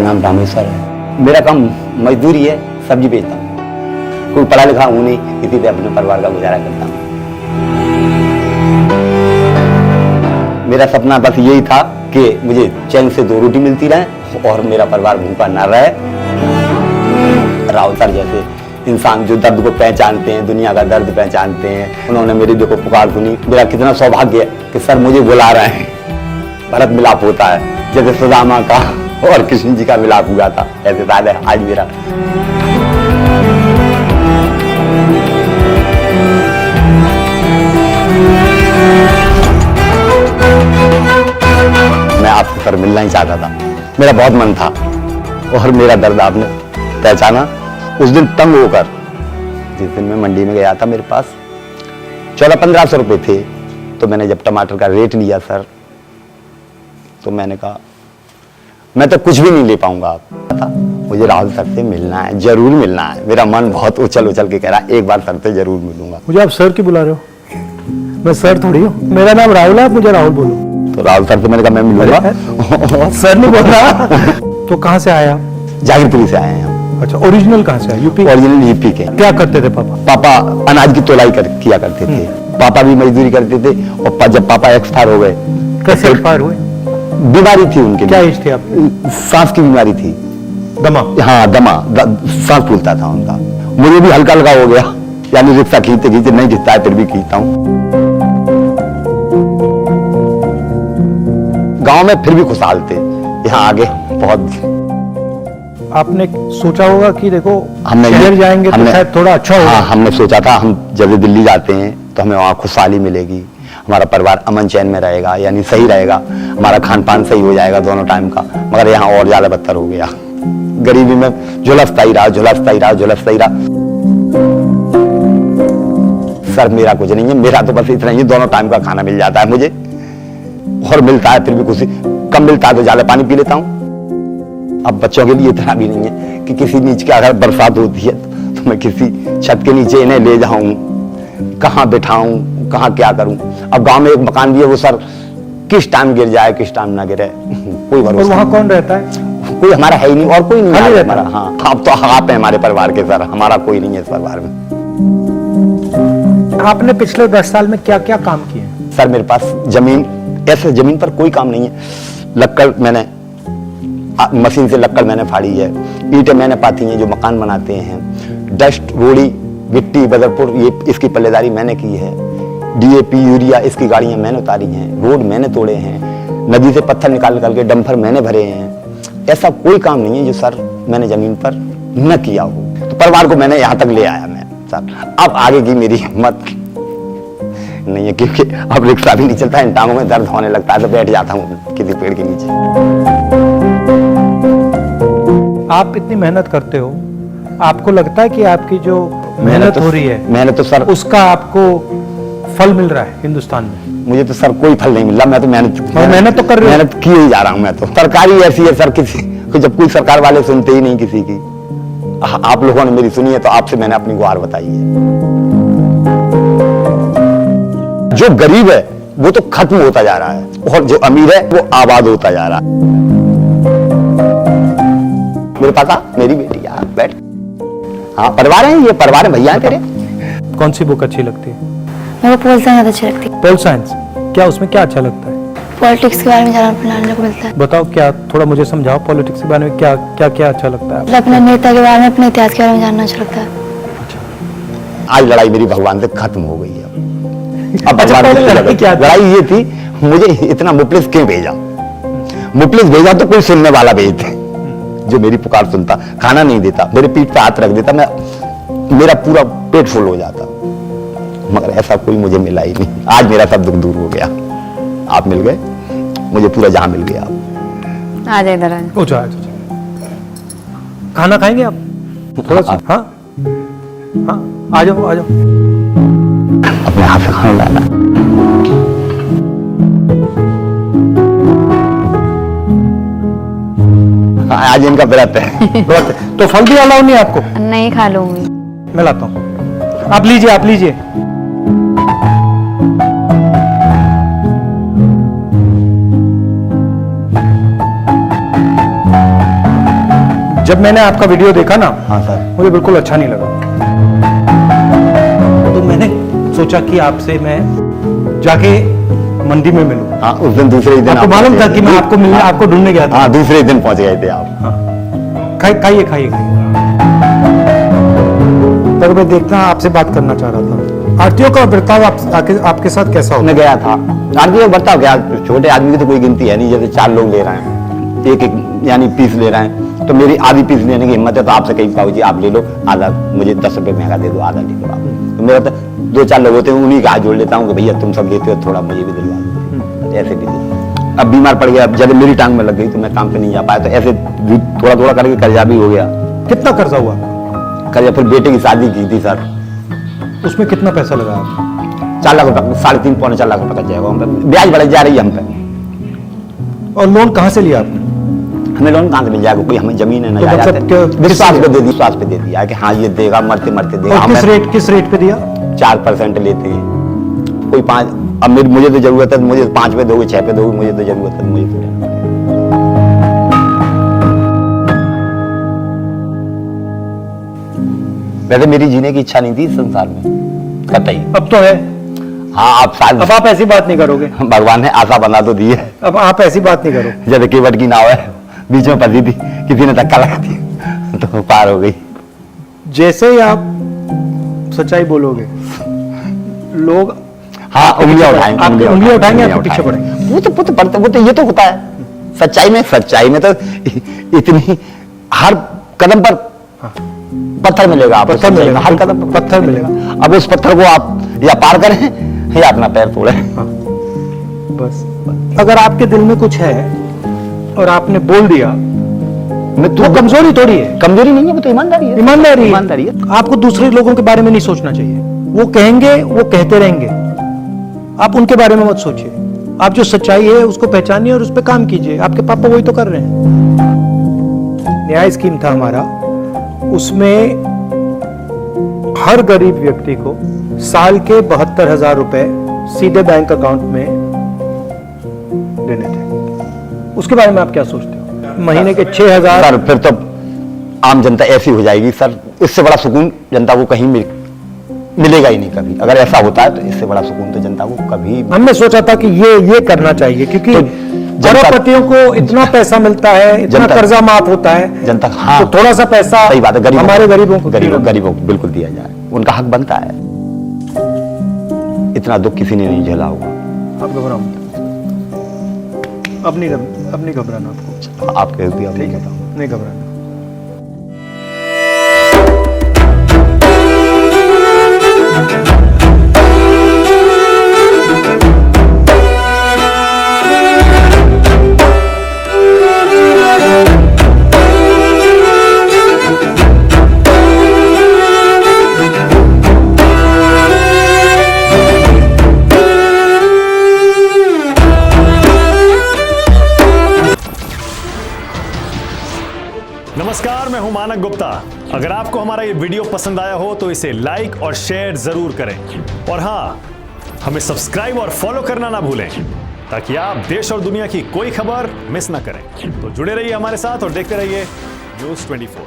नाम रामेश्वर है। मेरा काम मजदूरी है, सब्जी बेचता हूँ। कोई पढ़ा लिखा हूँ नहीं, इसी से अपने परिवार का गुजारा करता हूँ। मेरा सपना बस यही था कि मुझे चैन से 2 रोटी मिलती रहे और मेरा परिवार भूखा ना रहे। राहुल सर जैसे इंसान जो दर्द को पहचानते हैं, दुनिया का दर्द पहचानते हैं, उन्होंने मेरी देखो पुकार सुनी। मेरा कितना सौभाग्य है कि सर मुझे बुला रहे हैं। भरत मिलाप होता है जैसे सुदामा का और कृष्ण जी का मिलाप हुआ था, ऐसे शायद है आज मेरा। मैं आपसे सर मिलना ही चाहता था, मेरा बहुत मन था और मेरा दर्द आपने पहचाना। उस दिन तंग होकर, जिस दिन मैं मंडी में गया था, मेरे पास 1400-1500 रुपए थे। तो मैंने जब टमाटर का रेट लिया सर, तो मैंने कहा मैं तो कुछ भी नहीं ले पाऊंगा। आप मुझे राहुल सर से मिलना है, जरूर मिलना है। मेरा मन बहुत उछल उछल के कह रहा है एक बार सर से जरूर मिलूंगा। मुझे आप सर क्यों बुला रहे हो? मैं सर थोड़ी हूँ, मेरा नाम राहुल है, आप मुझे राहुल बोलो। तो राहुल सर से मैंने कहा मैं मिलूंगा। सर नहीं बोल रहा। तो कहाँ से आए आप? जागीरपुरी से आए हैं हम। अच्छा, ओरिजिनल कहाँ से है? यूपी? ओरिजिनल यूपी के। क्या करते थे पापा? पापा अनाज की तोलाई किया करते थे। पापा भी मजदूरी करते थे और जब पापा एक्सपायर हो गए। कैसे एक्सपायर हुए? बीमारी थी उनके। क्या एज थी आपकी? सांस की बीमारी थी। दमा? हाँ दमा, सांस फूलता था उनका। मुझे भी हल्का हल्का हो गया, यानी रिक्शा खींचते खींचते, नहीं खींचता है फिर भी खींचता हूँ। गांव में फिर भी खुशहाल थे, यहाँ आगे बहुत। आपने सोचा होगा कि देखो हमने शहर जाएंगे तो शायद थोड़ा अच्छा होगा। हाँ, हमने सोचा था हम जब दिल्ली जाते हैं तो हमें वहाँ खुशहाली मिलेगी, हमारा परिवार अमन चैन में रहेगा, यानी सही रहेगा, हमारा खान पान सही हो जाएगा दोनों टाइम का। मगर यहाँ और ज्यादा बदतर हो गया। गरीबी में झुलसता ही रहा, झुलसता ही रहा, झुलसता ही रहा। सर मेरा कुछ नहीं है, मेरा तो बस इतना ही, दोनों टाइम का खाना मिल जाता है मुझे, और मिलता है फिर भी कुछ कम मिलता है तो ज्यादा पानी पी लेता हूँ। अब बच्चों के लिए इतना भी नहीं है कि किसी नीचे अगर बरसात होती है तो मैं किसी छत के नीचे इन्हें ले जाऊं, कहाँ बिठाऊं, कहाँ क्या करूं। अब गांव में एक मकान भी है, वो सर किस टाइम गिर जाए किस टाइम ना गिरे, कोई भरोसा। और वहाँ कौन रहता है? कोई हमारा है ही नहीं, और कोई नहीं खाली है रहता हमारा। हाँ, आप तो आप है हमारे परिवार के सर, हमारा कोई नहीं है इस परिवार में। आपने पिछले 10 साल में क्या क्या काम किए? सर मेरे पास जमीन, ऐसे जमीन पर कोई काम नहीं है। लक्कड़ मैंने मशीन से लक्कड़ मैंने फाड़ी है, ईंटें मैंने पाती हैं जो मकान बनाते हैं, डस्ट, रोड़ी, गिट्टी, बदरपुर, ये इसकी पल्लेदारी मैंने की है, डीएपी, यूरिया इसकी गाड़ियां मैंने उतारी हैं, रोड मैंने तोड़े हैं, नदी से पत्थर निकाल के डंपर मैंने भरे हैं। ऐसा कोई काम नहीं है जो सर मैंने जमीन पर न किया हो। तो परिवार को मैंने यहाँ तक ले आया मैं सर। अब आगे की मेरी हिम्मत नहीं है, क्योंकि अब रिक्शा भी नहीं चलता है, टांगों में दर्द होने लगता है तो बैठ जाता हूँ किसी पेड़ के नीचे। आप इतनी मेहनत करते हो, आपको लगता है कि आपकी जो मेहनत हो रही है, मेहनत तो सर उसका आपको फल मिल रहा है हिंदुस्तान में? मुझे तो सर कोई फल नहीं मिल रहा। मैं तो मेहनत तो कर रही हूँ, मेहनत किए ही जा रहा हूँ मैं तो। सरकारी ऐसी है सर, किसी को जब कोई सरकार वाले सुनते ही नहीं किसी की। आप लोगों ने मेरी सुनी है तो आपसे मैंने अपनी गुहार बताई है। जो गरीब है वो तो खत्म होता जा रहा है और जो अमीर है वो आबाद होता जा रहा है। मेरे पास आ, मेरी बेटी यार बैठ। हाँ परिवार है, ये परिवार है भैया है तेरे। कौन सी बुक अच्छी लगती है? मेरे को पोल साइंस अच्छी लगती है। Pol science? क्या उसमें क्या अच्छा लगता है? पॉलिटिक्स के बारे में जानने को मिलता है। बताओ, क्या थोड़ा मुझे समझाओ, पॉलिटिक्स के बारे में क्या क्या क्या अच्छा लगता है? मतलब अपने नेता के बारे में, अपने इतिहास के बारे में जानना अच्छा लगता है। आज लड़ाई मेरी भगवान से खत्म हो गई है। अब अच्छा, पहले लड़ाई क्या थी? लड़ाई ये थी, मुझे इतना मुफलिस क्यों भेजा? मुफलिस भेजा तो कोई सुनने वाला भेजते जो मेरी पुकार सुनता, खाना नहीं देता, मेरे पीठ पे हाथ रख देता, मेरा पूरा पेट फुल हो जाता। मगर ऐसा कोई मुझे मिला ही नहीं। आज मेरा सब दुख दूर हो गया, आप मिल गए, मुझे पूरा जहां मिल गया। आ जाए इधर। खाना खाएंगे आप थोड़ा सा? हाँ हाँ, आ जाओ आ जाओ। अपने हाथ से खाना लाना। आज इनका व्रत है। तो फल भी अलाउ नहीं आपको? नहीं खा लूंगी। मैं लाता हूँ, आप लीजिए आप लीजिए। जब मैंने आपका वीडियो देखा ना, हाँ सर। मुझे बिल्कुल अच्छा नहीं लगा। तो मैंने सोचा कि आपसे मैं जाके मंडी में मिलूं। हाँ, उस दिन दूसरे ही दिन आपको मालूम था कि मैं आपको मिलने, आपको ढूंढने गया था। हाँ, दूसरे दिन पहुंच गए थे आप। खाइए खाइए खाइए। पर मैं देखना आपसे बात करना चाह रहा था, आरतीयों का बर्ताव आपके साथ कैसा होता मैं गया था, आरती का बर्ताव क्या, छोटे आदमी की तो कोई गिनती है नहीं। जैसे 4 लोग ले रहे हैं, एक यानी पीस ले रहे हैं, तो मेरी आधी पीस लेने की हिम्मत है, तो आपसे कहीं बाबू जी आप ले लो आधा, मुझे 10 रुपए महंगा दे दो, आधा ले लो आप। तो मेरा तो 2-4 लोग होते हैं, उन्हीं का हाथ जोड़ लेता हूँ कि भैया तुम सब लेते हो, थोड़ा मुझे भी दिलवा दो, ऐसे भी दे। अब बीमार पड़ गया, अब जब मेरी टांग में लग गई तो मैं काम पे नहीं जा पाया, तो ऐसे थोड़ा थोड़ा करके कर्जा भी हो गया। कितना कर्जा हुआ? कर्जा फिर बेटे की शादी की थी सर, उसमें कितना पैसा लगा? 4 लाख रुपए, 3.5-4 लाख रुपए का जाएगा हम पे, ब्याज बढ़ जा रही है हम पे। और लोन कहाँ से लिया आपने? हमें लोन कहाँ से मिल जाएगा, कोई हमें जमीन है ना, तो मतलब विश्वास पे दे दी, विश्वास पे दे दिया कि हाँ ये देगा, मरते मरते देगा। और किस रेट पे दिया? 4% लेते हैं, कोई 5। अब मुझे तो जरूरत है, मुझे 5 पे दोगे, 6 पे दोगे, मुझे तो जरूरत है, मुझे तो लेना पड़ेगा। वैसे मेरी जीने की इच्छा नहीं थी इस संसार में कतई। अब तो है। हाँ, आप शायद, अब आप ऐसी बात नहीं करोगे। भगवान ने आशा बना तो दी है। अब आप ऐसी बात नहीं करो। जैसे केवट की नाव है, बीच में फंसी थी, किसी ने धक्का लगा दिया तो पार हो गई। जैसे ही आप सच्चाई बोलोगे, लोग हाँ, उंगलियां उठाएंगे, आपकी उंगलियां उठाएंगे, आपके पीछे पड़ेंगे। वो तो पड़ते, वो तो ये तो होता है सच्चाई में तो इतनी हर कदम पर पत्थर मिलेगा आपको, पत्थर मिलेगा, हर कदम पर पत्थर मिलेगा। अब उस पत्थर को आप या पार करें या अपना पैर तोड़े। बस अगर आपके दिल में कुछ है और आपने बोल दिया, मैं तो कमजोरी थोड़ी है। कमजोरी नहीं है, वो तो ईमानदारी है। ईमानदारी है। आपको दूसरे लोगों के बारे में नहीं सोचना चाहिए, वो कहेंगे, वो कहते रहेंगे, आप उनके बारे में मत सोचिए। आप जो सच्चाई है उसको पहचानिए और उस पर काम कीजिए। आपके पापा वही तो कर रहे हैं। न्याय स्कीम था हमारा, उसमें हर गरीब व्यक्ति को साल के 72,000 रुपए सीधे बैंक अकाउंट में देने थे। उसके बारे में आप क्या सोचते हो? महीने के 6,000। सर फिर तो आम जनता ऐसी हो जाएगी सर, इससे बड़ा सुकून जनता को कहीं मिलेगा ही नहीं कभी। अगर ऐसा होता है तो इससे बड़ा सुकून तो जनता को कभी। हमने सोचा था कि ये करना चाहिए, क्योंकि करोड़पतियों को इतना पैसा मिलता है, इतना कर्जा माफ होता है जनता। हाँ, तो थोड़ा सा पैसा, सही बात है, हमारे गरीबों को बिल्कुल दिया जाए, उनका हक बनता है। इतना दुख किसी ने नहीं झेला होगा। आप घबराओ, अब नहीं घबराना आपको। आप कह दिया, नहीं घबराना। नमस्कार, मैं हूं मानक गुप्ता। अगर आपको हमारा ये वीडियो पसंद आया हो तो इसे लाइक और शेयर जरूर करें, और हाँ, हमें सब्सक्राइब और फॉलो करना ना भूलें, ताकि आप देश और दुनिया की कोई खबर मिस ना करें। तो जुड़े रहिए हमारे साथ और देखते रहिए News 24।